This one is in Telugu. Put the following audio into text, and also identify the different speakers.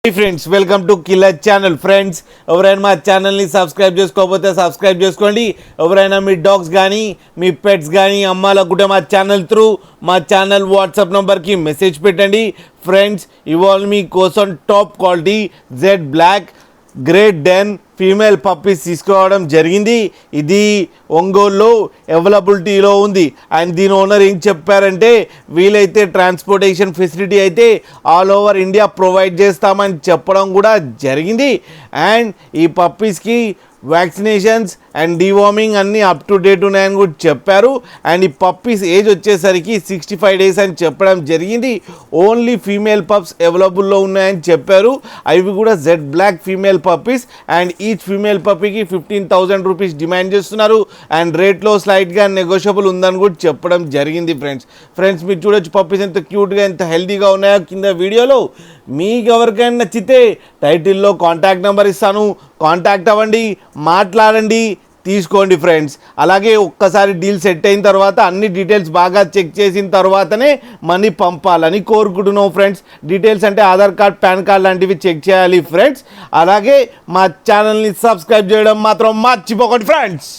Speaker 1: Friends welcome to killer channel. Friends ఎవరైనా మా ఛానల్ని సబ్స్క్రైబ్ చేసుకోకపోతే సబ్స్క్రైబ్ చేసుకోండి. ఎవరైనా మీ డాగ్స్ కానీ మీ పెట్స్ కానీ అమ్మాలనుకుంటే మా ఛానల్ త్రూ మా ఛానల్ వాట్సాప్ నెంబర్కి మెసేజ్ పెట్టండి. ఫ్రెండ్స్ ఇవాళ మీ కోసం top quality Z black Great Dane female puppies తీసుకోవడం జరిగింది. ఇది ఒంగోలులో అవైలబిలిటీలో ఉంది. అండ్ దీని ఓనర్ ఏం చెప్పారంటే వీలైతే ట్రాన్స్పోర్టేషన్ ఫెసిలిటీ అయితే ఆల్ ఓవర్ ఇండియా ప్రొవైడ్ చేస్తామని చెప్పడం కూడా జరిగింది. అండ్ ఈ పప్పీస్కి వ్యాక్సినేషన్స్ అండ్ డివార్మింగ్ అన్నీ అప్ టు డేట్ ఉన్నాయని కూడా చెప్పారు. అండ్ ఈ పప్పీస్ ఏజ్ వచ్చేసరికి 65 days అని చెప్పడం జరిగింది. ఓన్లీ ఫీమేల్ పప్స్ అవైలబుల్లో ఉన్నాయని చెప్పారు. అవి కూడా Z black female puppies. And each female పప్పీకి 15,000 రూపీస్ డిమాండ్ చేస్తున్నారు. అండ్ రేట్లో స్లైట్గా నెగోషియబుల్ ఉందని కూడా చెప్పడం జరిగింది. ఫ్రెండ్స్ మీరు చూడొచ్చు పప్పీస్ ఎంత క్యూట్గా ఎంత హెల్తీగా ఉన్నాయో కింద వీడియోలో. మీకు ఎవరికైనా నచ్చితే టైటిల్లో కాంటాక్ట్ నెంబర్ ఇస్తాను, కాంటాక్ట్ అవ్వండి, మాట్లాడండి, తీసుకోండి ఫ్రెండ్స్. అలాగే ఒక్కసారి డీల్ సెట్ అయిన తర్వాత అన్ని డీటెయిల్స్ బాగా చెక్ చేసిన తర్వాతనే మనీ పంపాలని కోరుకుంటున్నాం ఫ్రెండ్స్. డీటెయిల్స్ అంటే ఆధార్ కార్డ్, పాన్ కార్డ్ లాంటివి చెక్ చేయాలి ఫ్రెండ్స్. అలాగే మా ఛానల్ని సబ్స్క్రైబ్ చేయడం మాత్రం మర్చిపోకండి ఫ్రెండ్స్.